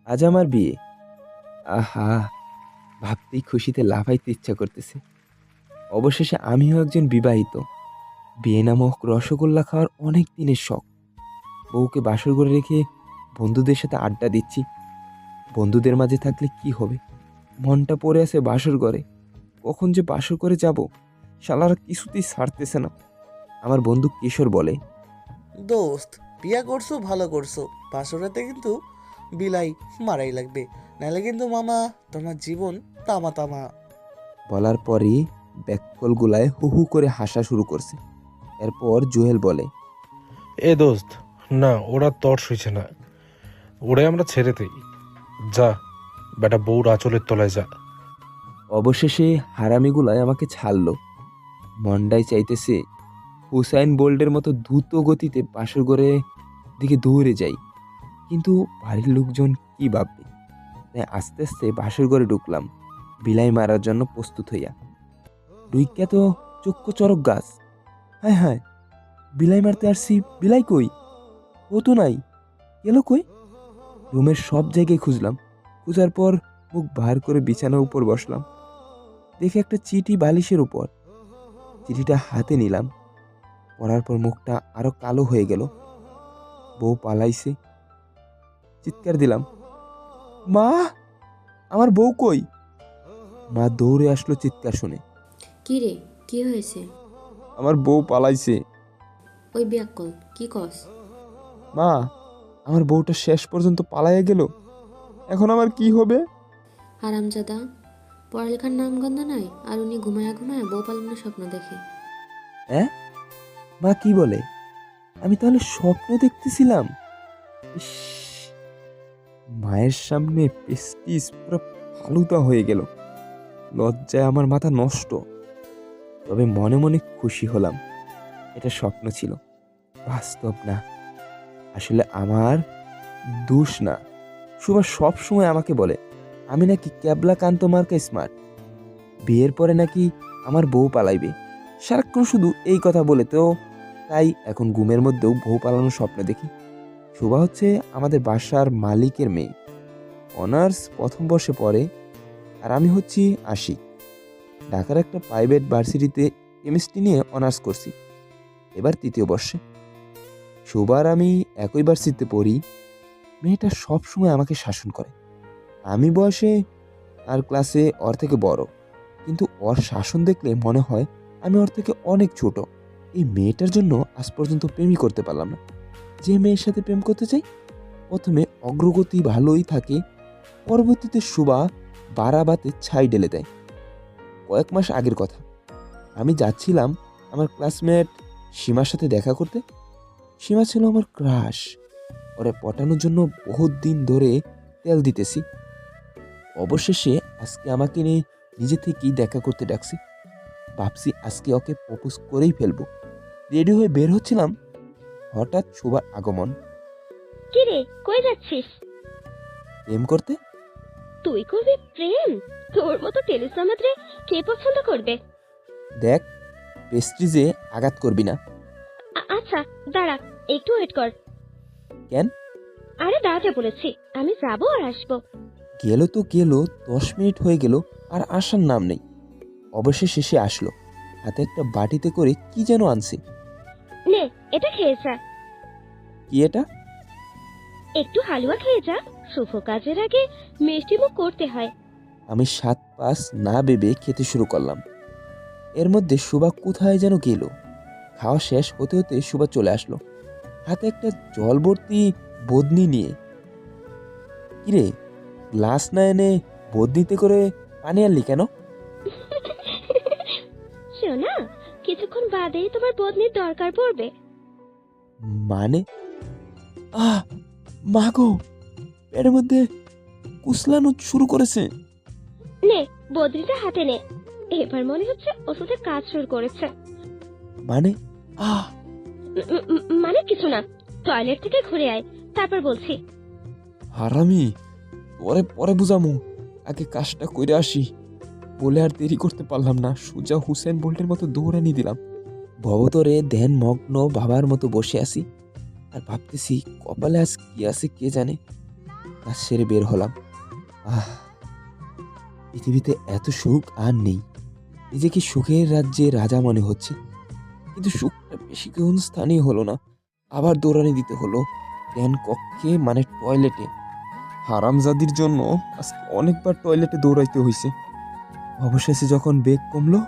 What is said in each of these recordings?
আজ আমার বিয়ে। আহা! ভাবতেই খুশিতে লাফাইতে ইচ্ছা করতেছে। অবশেষে আমিও একজন বিবাহিত। বিয়ে নামক রসগোল্লা খাওয়ার অনেক দিনের শখ। বউকে বাসর ঘরে রেখে বন্ধুদের সাথে আড্ডা দিচ্ছি। বন্ধুদের মাঝে থাকলে কি হবে? মনটা পড়ে আছে বাসর ঘরে। কখন যে বাসর ঘরে যাব? শালারা কিছুতেই ছাড়তেছে না। আমার বন্ধু কিশোর বলে, দোস্ত, বিয়া করছো ভালো করছো, বাসরাতে কিন্তু বিলাই মারাই লাগবে, নাহলে কিন্তু মামা তোমার জীবন তামা তামা। বলার পরই ব্যাককলগুলায় হু হু করে হাসা শুরু করছে। এরপর জুয়েল বলে, এ দোস্ত, না ওরা তর সইছে না, ওরে আমরা ছেড়ে দেই। যা বেটা, বউর আঁচলের তলায় যা। অবশেষে হারামিগুলায় আমাকে ছাড়লো। মন্ডাই চাইতেছে হুসাইন বোল্টের মতো দ্রুত গতিতে বাসর ঘরে দিকে দৌড়ে যাই, কিন্তু বাড়ির লোকজন কি ভাববে? তাই আস্তে আস্তে বাসর ঘরে ঢুকলাম, বিলাই মারার জন্য প্রস্তুত হইয়া। ডুইকা তো চক্ষু চরক গাছ। হায় হায়, বিলাই মারতে আসছি, বিলাই কই? ও তো নাই, গেল কই? রুমের সব জায়গায় খুঁজলাম। খোঁজার পর মুখ ভার করে বিছানার উপর বসলাম। দেখে একটা চিঠি বালিশের উপর। চিঠিটা হাতে নিলাম। পড়ার পর মুখটা আরো কালো হয়ে গেল। বউ পালাইছে। চিৎকার দিলাম, মা, আমার বউ কই? মা দৌড়ে আসলো চিৎকার শুনে। কি রে, কি হয়েছে? আমার বউ পালাইছে। ওই ব্যাককল, কি কস? মা, আমার বউটা শেষ পর্যন্ত পালাইয়া গেল। এখন আমার কি হবে? হারামজাদা, পড়ালেখার নাম গন্ধ নাই, আর উনি ঘুমায়া ঘুমায়া বউ পালানোর স্বপ্ন দেখে। হ্যাঁ, মা কি বলে? আমি তাহলে স্বপ্ন দেখতেছিলাম? ইস, মায়ের সামনে পেস্টিস পুরো ফালুদা হয়ে গেল। লজ্জায় আমার মাথা নষ্ট। তবে মনে মনে খুশি হলাম। এটা স্বপ্ন ছিল, বাস্তব না। আসলে আমার দোষ না। সুভাষ সব সময় আমাকে বলে আমি নাকি ক্যাবলা কান্ত মার্কা স্মার্ট। বিয়ের পরে নাকি আমার বউ পালাইবে। সারাক্ষণ শুধু এই কথা বলে তো। তাই এখন ঘুমের মধ্যেও বউ পালানোর স্বপ্ন দেখি। শোভা হচ্ছে আমাদের বাসার মালিকের মেয়ে। অনার্স প্রথম বর্ষে পড়ে, আর আমি হচ্ছি আশিক। ঢাকার একটা প্রাইভেট ভার্সিটিতে কেমিস্ট্রি নিয়ে অনার্স করছি, এবার তৃতীয় বর্ষে। শোভার আমি একই ভার্সিটিতে পড়ি। মেয়েটা সবসময় আমাকে শাসন করে। আমি বয়সে আর ক্লাসে ওর থেকে বড়, কিন্তু ওর শাসন দেখলে মনে হয় আমি ওর থেকে অনেক ছোট। এই মেয়েটার জন্য আজ পর্যন্ত প্রেমই করতে পারলাম না। যে মেয়ের সাথে প্রেম করতে চাই, প্রথমে অগ্রগতি ভালোই থাকে, পরবর্তীতে শোভা বারাবাতে ছাই ঢেলে দেয়। কয়েক মাস আগের কথা, আমি যাচ্ছিলাম আমার ক্লাসমেট সীমার সাথে দেখা করতে। সীমা ছিল আমার ক্রাশ। ওরে পটানোর জন্য বহুত দিন ধরে তেল দিতেছি। অবশেষে আজকে আমাকে নিয়ে নিজে থেকেই দেখা করতে ডাকছি। ভাবছি আজকে ওকে প্রপোজ করেই ফেলবো। রেডি হয়ে বের হচ্ছিলাম, হঠাৎ শোভার আগমন। কি রে, কই যাচ্ছিস? প্রেম করতে। তুই করবি প্রেম? তোর মতো টেলিসমাত্রে কে পছন্দ করবে? দেখ, পেস্ট্রিজে আঘাত করবি না। আচ্ছা, দাঁড়া, একটু ওয়েট কর। কেন? আরে দাঁড়াতে বলেছি, আমি যাবো আর আসবো। গেল তো গেল, 10 মিনিট হয়ে গেল আর আসার নাম নেই। অবশেষে সে আসলো, হাতে একটা বাটিতে করে কি যেন আনছে। নে, এটা খেয়ে যা। কি এটা? একটু হালুয়া খেয়ে যা, শুভ কাজের আগে মিষ্টি মুখ করতে হয়। আমি 7-5 না ভেবে খেতে শুরু করলাম। এর মধ্যে সুভা কোথায় যেন গেল। খাওয়া শেষ হতে হতে সুভা চলে আসলো, হাতে একটা জল ভর্তি বদনি নিয়ে। কিরে, গ্লাস না এনে বদনিতে করে পানি আনলি কেন? শোনা, কিছুক্ষণ বাদেই তোমার বদনির দরকার পড়বে। মানে? আহ, মাগো, পেটের মধ্যে কুসলানো শুরু করেছে। নে, বদনিটা হাতে নে। এবার মনে হচ্ছে ওষুধের কাজ শুরু করেছে। মানে? আহ, মানে কিছু না, টয়লেট থেকে ঘুরে আয়, তারপর বলছি। হারামি, পরে পরে বুঝামু, আগে কাজটা কইরে আসি। বলে আর দেরি করতে পারলাম না, সোজা হুসেন বোল্টের মতো দৌড়ানি দিলাম। ভবতরে ধ্যান মগ্ন বাবার মতো বসে আছি আর ভাবতেছি কপালে আজ কি আছে কে জানে। কাজ সেরে বের হলাম। আহ, পৃথিবীতে এত সুখ আর নেই। নিজেকে সুখের রাজ্যে রাজা মনে হচ্ছে, কিন্তু সুখটা বেশিক্ষণ স্থানীয় হলো না। আবার দৌড়ানি দিতে হলো ধ্যান কক্ষে, মানে টয়লেটে। হারামজাদির জন্য আজকে অনেকবার টয়লেটে দৌড়াইতে হয়েছে। অবশেষে যখন বেগ কমলো,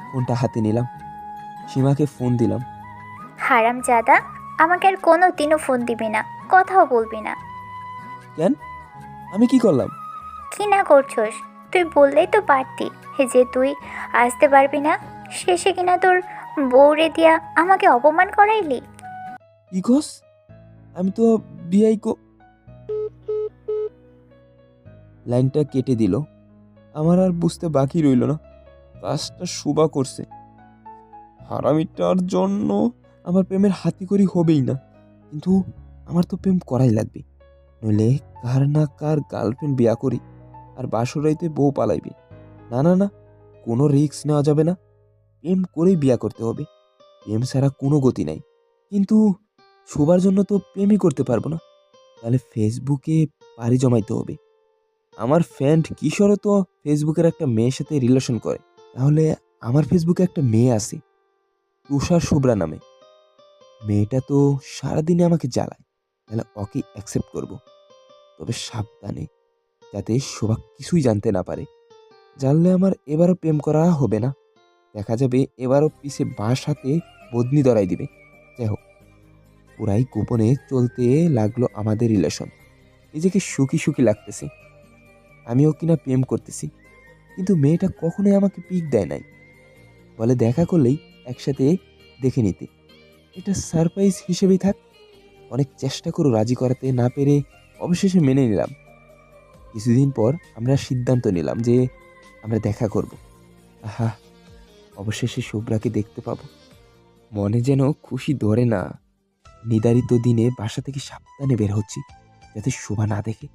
ফোনটা হাতে নিলাম, সীমাকে ফোন দিলাম। হারামজাদা, আমাকে আর কোনো দিনও ফোন দিবি না, কথাও বলবি না। কেন? আমি কি করলাম? কি না করছস? তুই বললেই তো পারতি যে তুই আসতে পারবি না, শেষে কিনা তোর বউরে দিয়া আমাকে অপমান করাইলি। কি কস? আমি তো বিআই লাইনটা কেটে দিল। আমার আর বুঝতে বাকি রইল না, কাজটা শুভা করছে। হারামিটার জন্য আমার প্রেমের হাতিকড়ি হবেই না, কিন্তু আমার তো প্রেম করাই লাগবে, নইলে কার না কার গার্লফ্রেন্ড বিয়া করি আর বাসরাইতে বউ পালাইবে। না না না, কোনো রিস্ক নেওয়া যাবে না, প্রেম করেই বিয়া করতে হবে। প্রেম ছাড়া কোনো গতি নাই। কিন্তু শোবার জন্য তো প্রেমই করতে পারবো না, তাহলে ফেসবুকে পাড়ি জমাইতে হবে। আমার ফ্রেন্ড কিশোরও তো ফেসবুকের একটা মেয়ের সাথে রিলেশন করে, তাহলে আমার ফেসবুকে একটা মেয়ে আছে তুষার শুভ্রা নামে। মেয়েটা তো সারাদিনে আমাকে জ্বালায়, তাহলে ওকে অ্যাকসেপ্ট করব। তবে সাবধানে, যাতে শোভা কিছুই জানতে না পারে। জানলে আমার এবারও প্রেম করা হবে না, দেখা যাবে এবারও পিছে বাঁশ হাতে বদনি ধরাই দিবে। যাই হোক, পুরাই গোপনে চলতে লাগলো আমাদের রিলেশন। নিজেকে সুখী সুখী লাগতেছে, আমিও কিনা প্রেম করতেছি, কিন্তু মেয়েটা কখনোই আমাকে পিক দেয় নাই। বলে দেখা করলেই একসাথে দেখে নিতে, এটা সারপ্রাইজ হিসেবেই থাক। অনেক চেষ্টা করে রাজি করাতে না পেরে অবশেষে মেনে নিলাম। কিছুদিন পর আমরা সিদ্ধান্ত নিলাম যে আমরা দেখা করব। আহা, অবশেষে শুভ্রাকে দেখতে পাবো। মনে যেন খুশি ধরে না। নির্ধারিত দিনে বাসা থেকে সাবধানে বের হচ্ছি, যাতে শোভা না দেখে।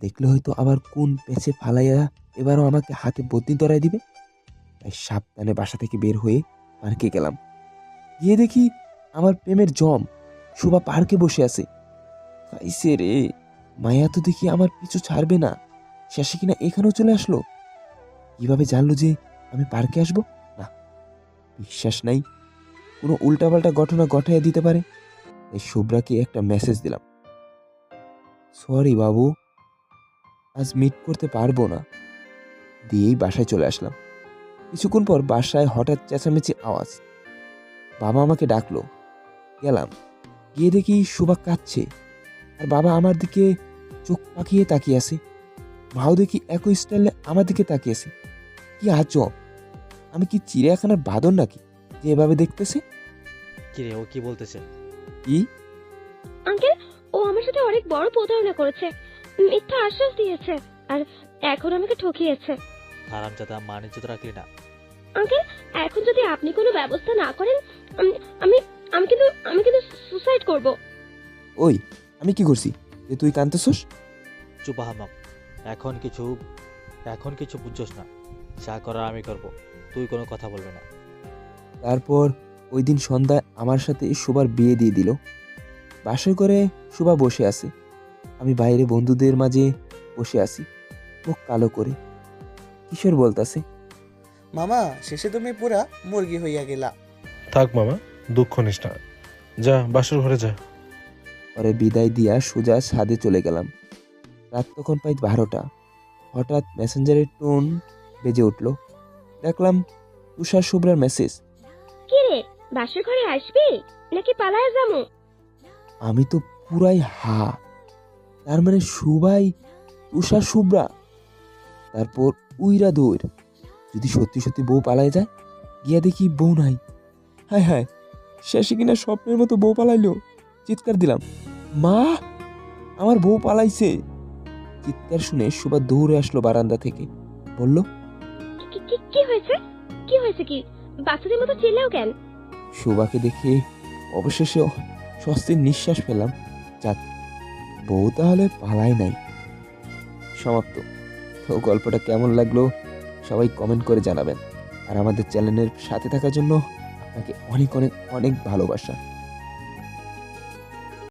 দেখলে হয়তো আবার কোন পেছে ফালাইয়া এবারও আমাকে হাতে বদনি ধরাই দিবে। তাই সাবধানে বাসা থেকে বের হয়ে পার্কে গেলাম। গিয়ে দেখি আমার প্রেমের জম শোভা পার্কে বসে আছে। কাইসে রে, মায়া তো দেখি আমার পিছু ছাড়বে না, শেষে কিনা এখানেও চলে আসলো। কিভাবে জানলো যে আমি পার্কে আসবো? না, বিশ্বাস নাই, কোনো উল্টাপাল্টা ঘটনা ঘটাইয়া দিতে পারে। তাই শুভ্রাকে একটা মেসেজ দিলাম, সরি বাবু, আজ মিট করতে পারবো না, দিয়েই বাসায় চলে আসলাম। কিছুক্ষণ পর বাসায় হঠাৎ চেঁচামেচি আওয়াজ। বাবা আমাকে ডাকলো। গেলাম, গিয়ে দেখি শোভা কাঁদছে, আর বাবা আমার দিকে চোখ পাকিয়ে তাকিয়ে আছে। মাও দেখি একই স্টাইলে আমার দিকে তাকিয়েছে। কি আজব, আমি কি চিড়িয়াখানার বাঁদর নাকি যে এভাবে দেখতেছে? কিরে, ও কি বলতেছে? কি? আঙ্কেল, ও আমার সাথে অনেক বড় প্রতারণা করেছে, মিথ্যা আশ্বাস দিয়েছে, আর এখন আমাকে ঠকিয়েছে। হারামজাদা, মানিজ্য তো রাখলি না। আঙ্কেল, এখন যদি আপনি কোনো ব্যবস্থা না করেন, আমি আমি কিন্তু সুসাইড করব। ওই, আমি কি করছি যে তুই কাঁদতেছস? চুপ আহমাম, এখন কিছু বুঝছস না। যা করার আমি করব, তুই কোনো কথা বলবি না। তারপর ওই দিন সন্ধ্যায় আমার সাথে শোভার বিয়ে দিয়ে দিল। বাসর করে শোভা বসে আছে, আমি বাইরে বন্ধুদের মাঝে বসে আছি, মুখ কালো করে। কিশোর বলতাছে, মামা, শেষে তুমি পুরা মুরগি হইয়া গেলা। থাক মামা, দুঃখ নিস না, যা বাসর ঘরে যা। পরে বিদায় দিয়া সোজা ছাদে চলে গেলাম। রাত তখন প্রায় 12টা। হঠাৎ মেসেঞ্জারের টোন বেজে উঠল। দেখলাম তুষার শুভ্রার মেসেজ। কি রে, বাসর ঘরে আসবি নাকি পালায় যামু? আমি তো পুরাই হা, তার মানে সুবাই তুষার শুভ্রা। তারপর উইরা দৌড়, যদি সত্যি সত্যি বউ পালায় যায়। গিয়া দেখি বউ নাই। হায় হায়, শেষে কিনা স্বপ্নের মতো বউ পালাইলো। চিৎকার দিলাম, মা, আমার বউ পালাইছে। চিৎকার শুনে সুভা দৌড়ে আসলো বারান্দা থেকে, বলল, কি হয়েছে? কি হয়েছে? কি বাচ্চাদের মতো চিল্লাও কেন? সুভাকে দেখে অবশেষে স্বস্তির নিঃশ্বাস ফেললাম। যাক, বউ তাহলে পালায় নাই। সমাপ্ত। তো গল্পটা কেমন লাগলো সবাই কমেন্ট করে জানাবেন, আর আমাদের চ্যানেলের সাথে থাকার জন্য আপনাকে অনেক অনেক অনেক ভালোবাসা।